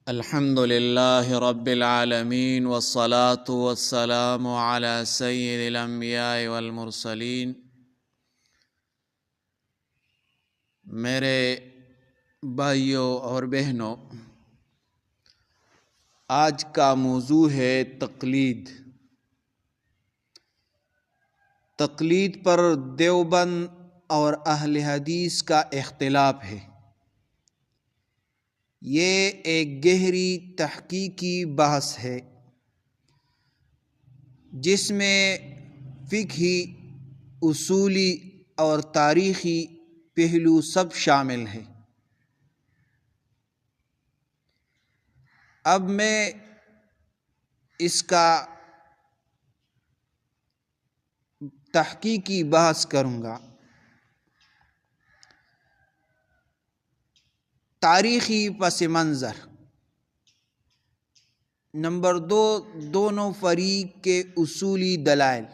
الحمد لله رب العالمين والصلاة والسلام على سيد الانبیاء والمرسلین۔ میرے بھائیوں اور بہنوں، آج کا موضوع ہے تقلید۔ تقلید پر دیوبند اور اہل حدیث کا اختلاف ہے۔ یہ ایک گہری تحقیقی بحث ہے جس میں فقہی، اصولی اور تاریخی پہلو سب شامل ہیں۔ اب میں اس کا تحقیقی بحث کروں گا۔ تاریخی پس منظر۔ نمبر 2، دونوں فریق کے اصولی دلائل۔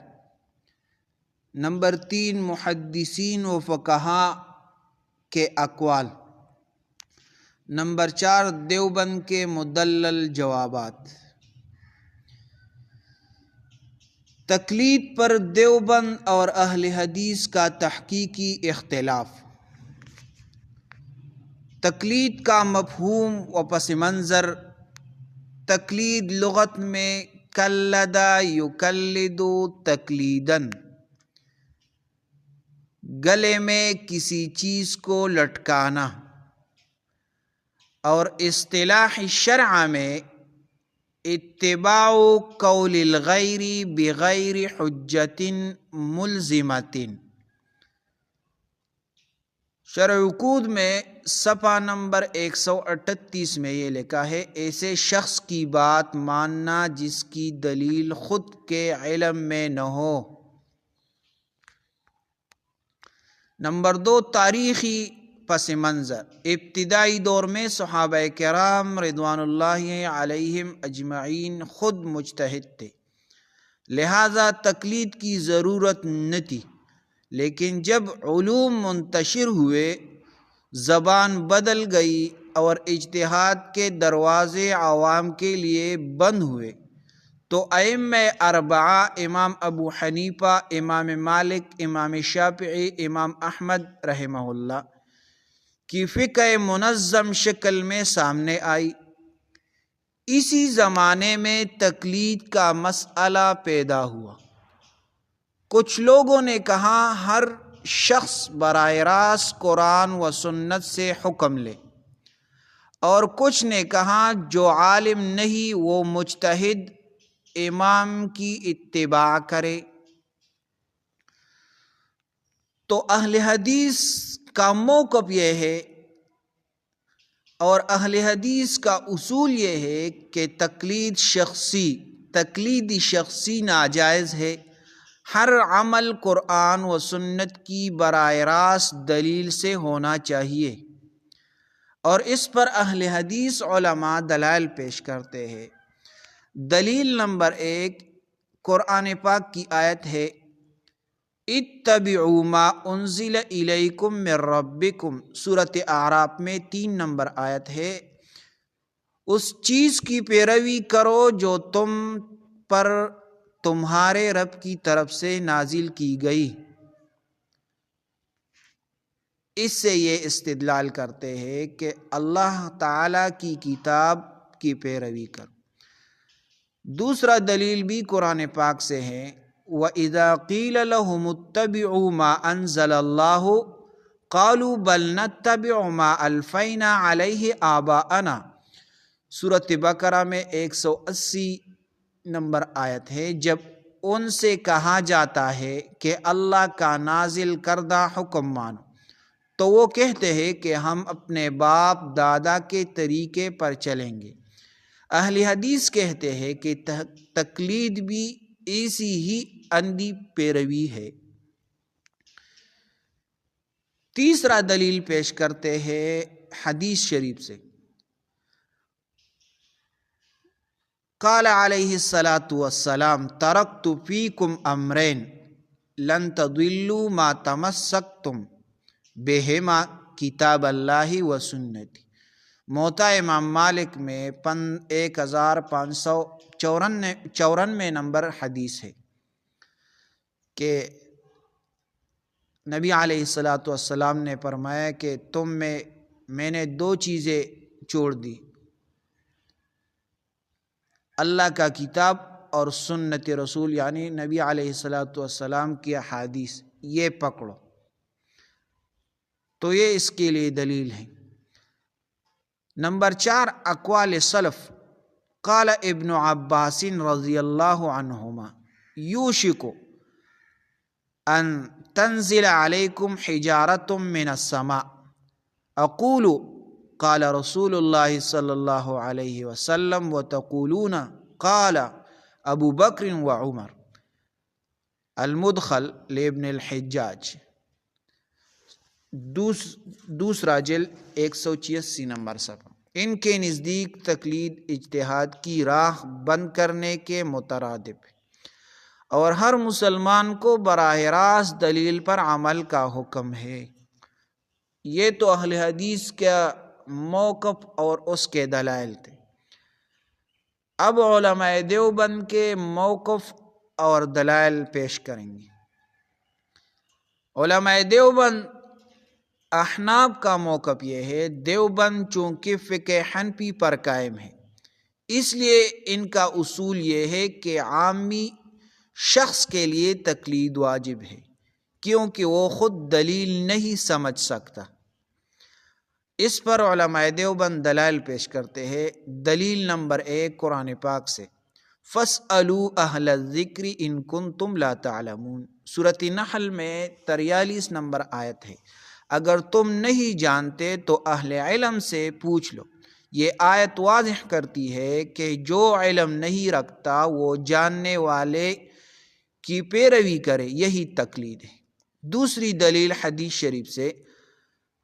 نمبر 3، محدثین و فقہاء کے اقوال۔ نمبر 4، دیوبند کے مدلل جوابات۔ تقلید پر دیوبند اور اہل حدیث کا تحقیقی اختلاف۔ تقلید کا مفہوم و پس منظر۔ تقلید لغت میں قلد یقلد تقلیداً، گلے میں کسی چیز کو لٹکانا، اور اصطلاح شرع میں اتباع قول الغیر بغیر حجت ملزمۃ۔ شرح عقود میں صفحہ نمبر 138 میں یہ لکھا ہے: ایسے شخص کی بات ماننا جس کی دلیل خود کے علم میں نہ ہو۔ نمبر 2، تاریخی پس منظر۔ ابتدائی دور میں صحابہ کرام رضوان اللہ علیہم اجمعین خود مجتہد تھے، لہذا تقلید کی ضرورت نہ تھی۔ لیکن جب علوم منتشر ہوئے، زبان بدل گئی اور اجتہاد کے دروازے عوام کے لیے بند ہوئے، تو ائمہ اربعہ امام ابو حنیفہ، امام مالک، امام شافعی، امام احمد رحمہ اللہ کی فقہ منظم شکل میں سامنے آئی۔ اسی زمانے میں تقلید کا مسئلہ پیدا ہوا۔ کچھ لوگوں نے کہا ہر شخص براہ راست قرآن و سنت سے حکم لے، اور کچھ نے کہا جو عالم نہیں وہ مجتہد امام کی اتباع کرے۔ تو اہل حدیث کا موقف یہ ہے، اور اہل حدیث کا اصول یہ ہے کہ تقلید شخصی ناجائز ہے۔ ہر عمل قرآن و سنت کی براہ راست دلیل سے ہونا چاہیے، اور اس پر اہل حدیث علماء دلائل پیش کرتے ہیں۔ دلیل نمبر 1، قرآن پاک کی آیت ہے: اتبعوا ما انزل الیکم من ربکم۔ سورۃ اعراف میں 3 نمبر آیت ہے۔ اس چیز کی پیروی کرو جو تم پر تمہارے رب کی طرف سے نازل کی گئی۔ اس سے یہ استدلال کرتے ہیں کہ اللہ تعالیٰ کی کتاب کی پیروی کرو۔ دوسرا دلیل بھی قرآن پاک سے ہے: وَإِذَا قِيلَ لَهُمُ اتَّبِعُوا مَا أَنزَلَ اللَّهُ قَالُوا بَلْ نَتَّبِعُ مَا أَلْفَيْنَا عَلَيْهِ آبَاءَنَا۔ سورۃ بقرہ میں 180 نمبر آیت ہے۔ جب ان سے کہا جاتا ہے کہ اللہ کا نازل کردہ حکم مانو، تو وہ کہتے ہیں کہ ہم اپنے باپ دادا کے طریقے پر چلیں گے۔ اہل حدیث کہتے ہیں کہ تقلید بھی ایسی ہی اندھی پیروی ہے۔ تیسرا دلیل پیش کرتے ہیں حدیث شریف سے: قال علیہ الصلاۃ والسلام: ترکت فیکم امرین لن تضلوا ما تمسکتم بہما کتاب اللہ و سنتی موطا امام مالک میں 1594 نمبر حدیث ہے کہ نبی علیہ الصلاۃ والسلام نے فرمایا کہ میں نے دو چیزیں چھوڑ دی، اللہ کا کتاب اور سنت رسول، یعنی نبی علیہ الصلاۃ والسلام کی احادیث، یہ پکڑو۔ تو یہ اس کے لیے دلیل ہے۔ نمبر 4 اقوال سلف۔ قال ابن عباس رضی اللہ عنہما یوشک ان تنزل علیکم حجارۃ من السماء اقول قال رسول اللہ صلی اللہ علیہ وسلم وتقولون قال ابو بکر وعمر۔ المدخل لابن الحجاج، دوسرا جلد 186 نمبر صفحہ۔ ان کے نزدیک تقلید اجتہاد کی راہ بند کرنے کے مترادف ہے، اور ہر مسلمان کو براہ راست دلیل پر عمل کا حکم ہے۔ یہ تو اہل حدیث کا موقف اور اس کے دلائل تھے۔ اب علماء دیوبند کے موقف اور دلائل پیش کریں گے۔ علماء دیوبند احناف کا موقف یہ ہے، دیوبند چونکہ فقہ حنفی پر قائم ہے، اس لیے ان کا اصول یہ ہے کہ عامی شخص کے لیے تقلید واجب ہے، کیونکہ وہ خود دلیل نہیں سمجھ سکتا۔ اس پر علماء دیوبند دلائل پیش کرتے ہیں۔ دلیل نمبر 1 قرآن پاک سے، فَاسْأَلُوا أَهْلَ الذِّكْرِ إِن كُنتُمْ لَا تَعْلَمُونَ، سورۃ نحل میں 43 نمبر آیت ہے۔ اگر تم نہیں جانتے تو اہل علم سے پوچھ لو۔ یہ آیت واضح کرتی ہے کہ جو علم نہیں رکھتا وہ جاننے والے کی پیروی کرے، یہی تقلید ہے۔ دوسری دلیل حدیث شریف سے،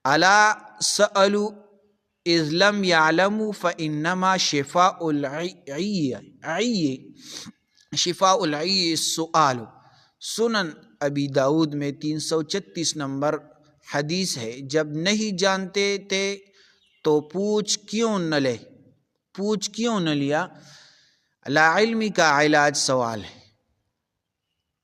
الا سألوا اذ لم يعلموا فإنما شفاء العی السؤال، سنن ابی داود میں 336 نمبر حدیث ہے۔ جب نہیں جانتے تھے تو پوچھ کیوں نہ لیا؟ لا علمی کا علاج سوال ہے۔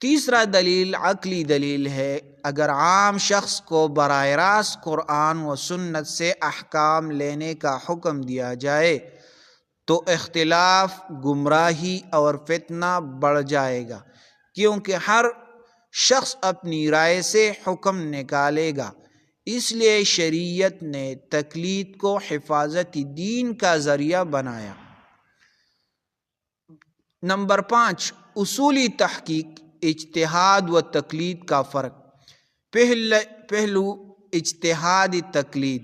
تیسرا دلیل عقلی دلیل ہے۔ اگر عام شخص کو براہ راست قرآن و سنت سے احکام لینے کا حکم دیا جائے تو اختلاف، گمراہی اور فتنہ بڑھ جائے گا، کیونکہ ہر شخص اپنی رائے سے حکم نکالے گا۔ اس لیے شریعت نے تقلید کو حفاظت دین کا ذریعہ بنایا۔ نمبر 5 اصولی تحقیق، اجتہاد و تقلید کا فرق۔ پہلو اجتہادی تقلید۔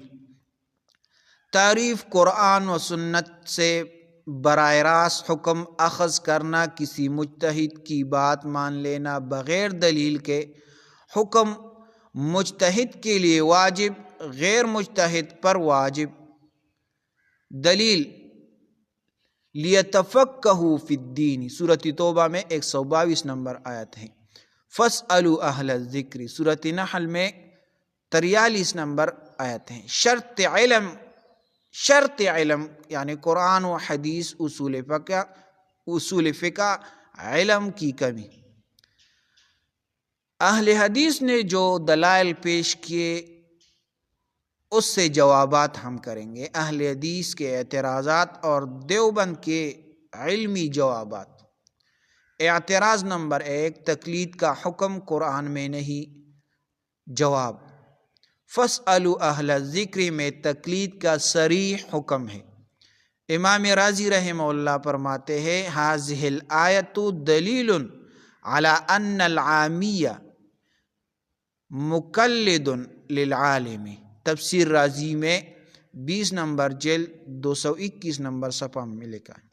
تعریف، قرآن و سنت سے براہ راست حکم اخذ کرنا، کسی مجتہد کی بات مان لینا بغیر دلیل کے۔ حکم مجتہد کے لیے واجب، غیر مجتہد پر واجب۔ دلیل، لیتفقہوا فی الدین، سورۃ توبہ میں 122 نمبر آیت ہے۔ فاسألوا اہل الذکر، سورۃ نحل میں 43 نمبر آیت ہے۔ شرط علم یعنی قرآن و حدیث، اصول فقہ، علم کی کمی۔ اہل حدیث نے جو دلائل پیش کیے اس سے جوابات ہم کریں گے، اہل حدیث کے اعتراضات اور دیوبند کے علمی جوابات۔ اعتراض نمبر 1، تقلید کا حکم قرآن میں نہیں۔ جواب، فاسألوا اہل الذکر میں تقلید کا صریح حکم ہے۔ امام رازی رحمہ اللہ فرماتے ہیں، ھذہ الآیۃ دلیل علی ان العامی مقلد للعالم، تفسیر رازی میں 20 نمبر جلد 221 نمبر صفحہ میں لکھا ہے۔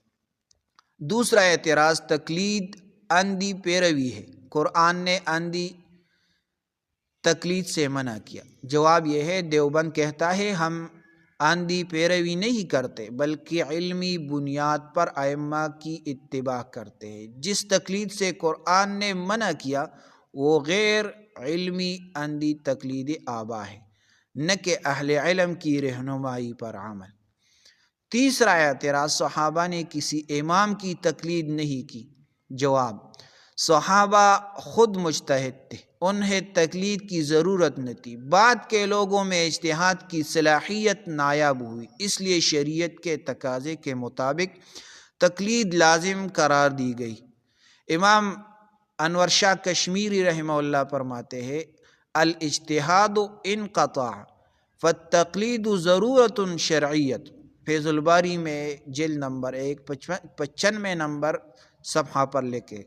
دوسرا اعتراض، تقلید اندھی پیروی ہے، قرآن نے اندھی تقلید سے منع کیا۔ جواب یہ ہے، دیوبند کہتا ہے ہم اندھی پیروی نہیں کرتے بلکہ علمی بنیاد پر ائمہ کی اتباع کرتے ہیں۔ جس تقلید سے قرآن نے منع کیا وہ غیر علمی اندھی تقلید آبا ہے، نہ کہ اہل علم کی رہنمائی پر عمل۔ تیسرا اعتراض، صحابہ نے کسی امام کی تقلید نہیں کی۔ جواب، صحابہ خود مجتہد تھے، انہیں تقلید کی ضرورت نہ تھی۔ بعد کے لوگوں میں اجتہاد کی صلاحیت نایاب ہوئی، اس لیے شریعت کے تقاضے کے مطابق تقلید لازم قرار دی گئی۔ امام انور شاہ کشمیری رحمہ اللہ فرماتے ہیں، الاجتہاد انقطع فالتقلید ضرورت شرعیت۔ فیض الباری میں جلد نمبر 1 95 نمبر صفحہ پر لکھے،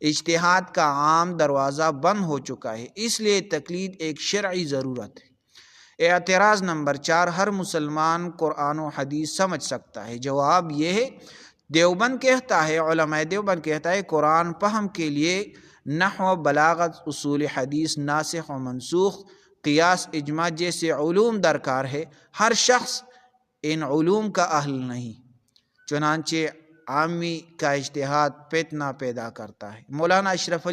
اجتہاد کا عام دروازہ بند ہو چکا ہے، اس لیے تقلید ایک شرعی ضرورت ہے۔ اعتراض نمبر 4، ہر مسلمان قرآن و حدیث سمجھ سکتا ہے۔ جواب یہ ہے، دیوبند کہتا ہے، علماء دیوبند کہتا ہے، قرآن فہم کے لیے نحو، بلاغت، اصول حدیث، ناسخ و منسوخ، قیاس، اجماع جیسے علوم درکار ہے۔ ہر شخص ان علوم کا اہل نہیں، چنانچہ عامی کا اجتہاد فتنہ پیدا کرتا ہے۔ مولانا اشرف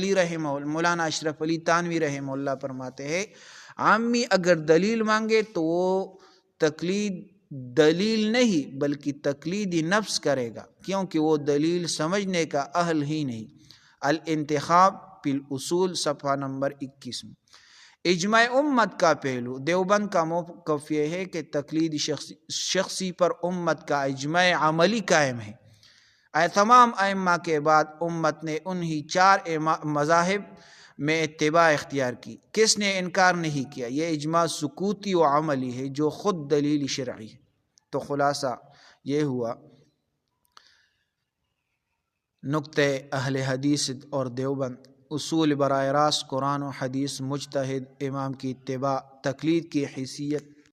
علی تانوی رحمہ اللہ فرماتے ہیں، عامی اگر دلیل مانگے تو وہ تقلید دلیل نہیں بلکہ تقلید نفس کرے گا، کیونکہ وہ دلیل سمجھنے کا اہل ہی نہیں۔ الانتخاب فی الاصول صفحہ نمبر 21 میں۔ اجماع امت کا پہلو، دیوبند کا موقف یہ ہے کہ تقلید شخصی پر امت کا اجماع عملی قائم ہے۔ تمام ائمہ کے بعد امت نے انہی 4 مذاہب میں اتباع اختیار کی، کس نے انکار نہیں کیا۔ یہ اجماع سکوتی و عملی ہے جو خود دلیل شرعی ہے۔ تو خلاصہ یہ ہوا نقطۂ اہل حدیث اور دیوبند، اصول براہ راست قرآن و حدیث، مجتہد امام کی اتباع، تقلید کی حیثیت